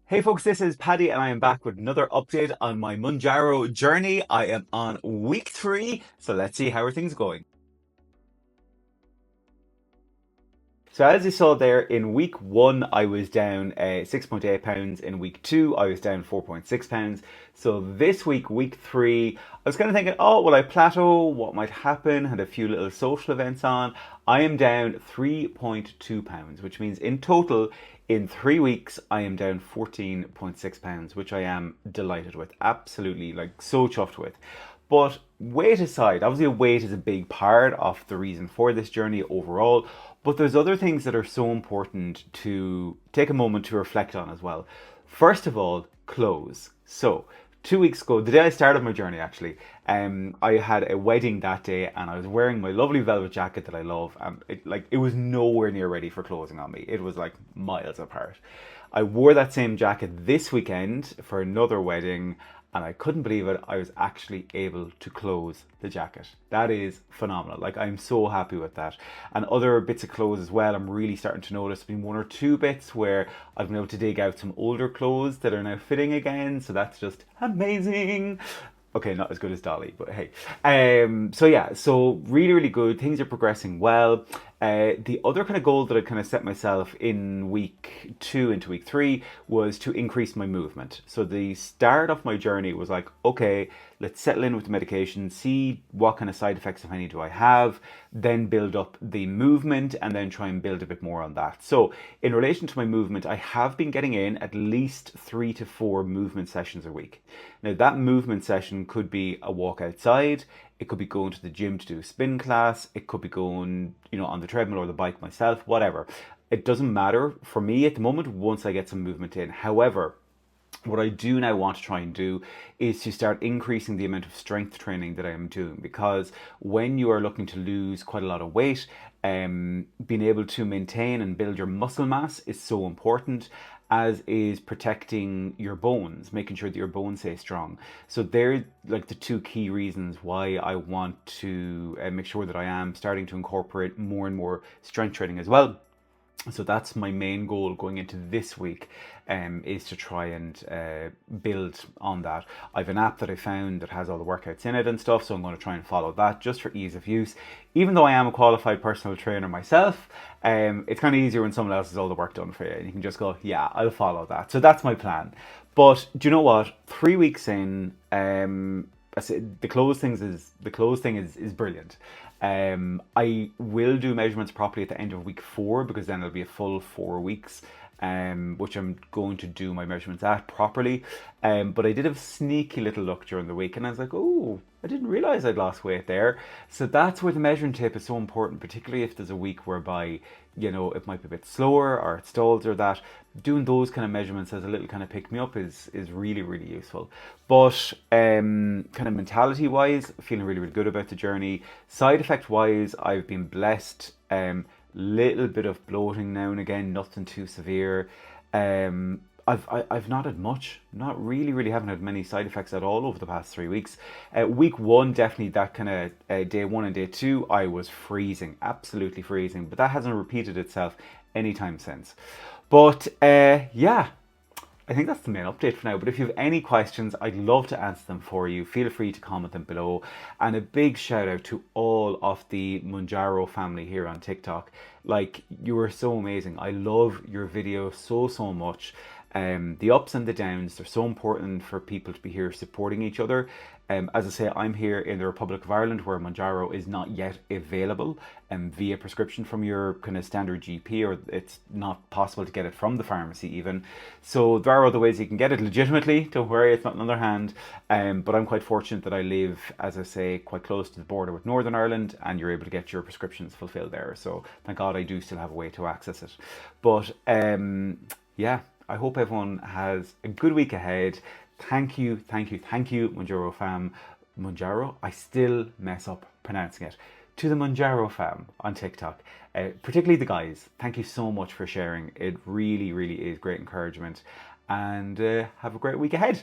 Hey folks, this is Paddy and I am back with another update on my Mounjaro journey. I am on week 3, so let's see how are things going. So as you saw there, in week 1 I was down 6.8 pounds. In week 2 I was down 4.6 pounds. So this week, week 3, I was kind of thinking, oh, will I plateau? What might happen? Had a few little social events on. I am down 3.2 pounds, which means in total, in 3 weeks, I am down 14.6 pounds, which I am delighted with. Absolutely, like so chuffed with. But weight aside, obviously weight is a big part of the reason for this journey overall, but there's other things that are so important to take a moment to reflect on as well. First of all, clothes. So 2 weeks ago, the day I started my journey actually, I had a wedding that day and I was wearing my lovely velvet jacket that I love, and it was nowhere near ready for closing on me. It was like miles apart. I wore that same jacket this weekend for another wedding and I couldn't believe it. I was actually able to close the jacket. That is phenomenal. Like, I'm so happy with that. And other bits of clothes as well, I'm really starting to notice. There's been one or two bits where I've been able to dig out some older clothes that are now fitting again. So that's just amazing. Okay, not as good as Dolly, but hey. So yeah, so really, really good. Things are progressing well. The other kind of goal that I kind of set myself in week 2 into week 3 was to increase my movement. So the start of my journey was like, okay, let's settle in with the medication, see what kind of side effects, if any, do I have, then build up the movement and then try and build a bit more on that. So in relation to my movement, I have been getting in at least 3 to 4 movement sessions a week. Now that movement session could be a walk outside, it could be going to the gym to do a spin class, it could be going, on the treadmill or the bike myself, whatever. It doesn't matter for me at the moment once I get some movement in. However, what I do now want to try and do is to start increasing the amount of strength training that I am doing, because when you are looking to lose quite a lot of weight, being able to maintain and build your muscle mass is so important, as is protecting your bones, making sure that your bones stay strong. So they're like the two key reasons why I want to make sure that I am starting to incorporate more and more strength training as well. So that's my main goal going into this week, is to try and build on that. I have an app that I found that has all the workouts in it and stuff, so I'm going to try and follow that just for ease of use. Even though I am a qualified personal trainer myself, it's kind of easier when someone else has all the work done for you, and you can just go, yeah, I'll follow that. So that's my plan. But do you know what? 3 weeks in, the clothes thing is brilliant. I will do measurements properly at the end of week 4, because then it'll be a full 4 weeks, which I'm going to do my measurements at properly. But I did have a sneaky little look during the week and I was like, oh, I didn't realize I'd lost weight there. So that's where the measuring tape is so important, particularly if there's a week whereby, it might be a bit slower or it stalls or that. Doing those kind of measurements as a little kind of pick me up is really, really useful. But kind of mentality wise, feeling really, really good about the journey. Side effect wise, I've been blessed. Little bit of bloating now and again, nothing too severe. I've not had much, not really, really haven't had many side effects at all over the past 3 weeks. Week 1, definitely that kind of day 1 and day 2, I was freezing, absolutely freezing, but that hasn't repeated itself anytime since. But yeah, I think that's the main update for now. But if you have any questions, I'd love to answer them for you. Feel free to comment them below. And a big shout out to all of the Mounjaro family here on TikTok. Like, you are so amazing. I love your videos so, so much. The ups and the downs, they're so important for people to be here supporting each other. As I say, I'm here in the Republic of Ireland, where Mounjaro is not yet available via prescription from your kind of standard GP, or it's not possible to get it from the pharmacy even. So there are other ways you can get it legitimately, don't worry, it's not in other hand. But I'm quite fortunate that I live, as I say, quite close to the border with Northern Ireland, and you're able to get your prescriptions fulfilled there. So thank God I do still have a way to access it. But yeah, I hope everyone has a good week ahead. Thank you, thank you, thank you, Mounjaro fam. Mounjaro? I still mess up pronouncing it. To the Mounjaro fam on TikTok, particularly the guys, thank you so much for sharing. It really, really is great encouragement. And have a great week ahead.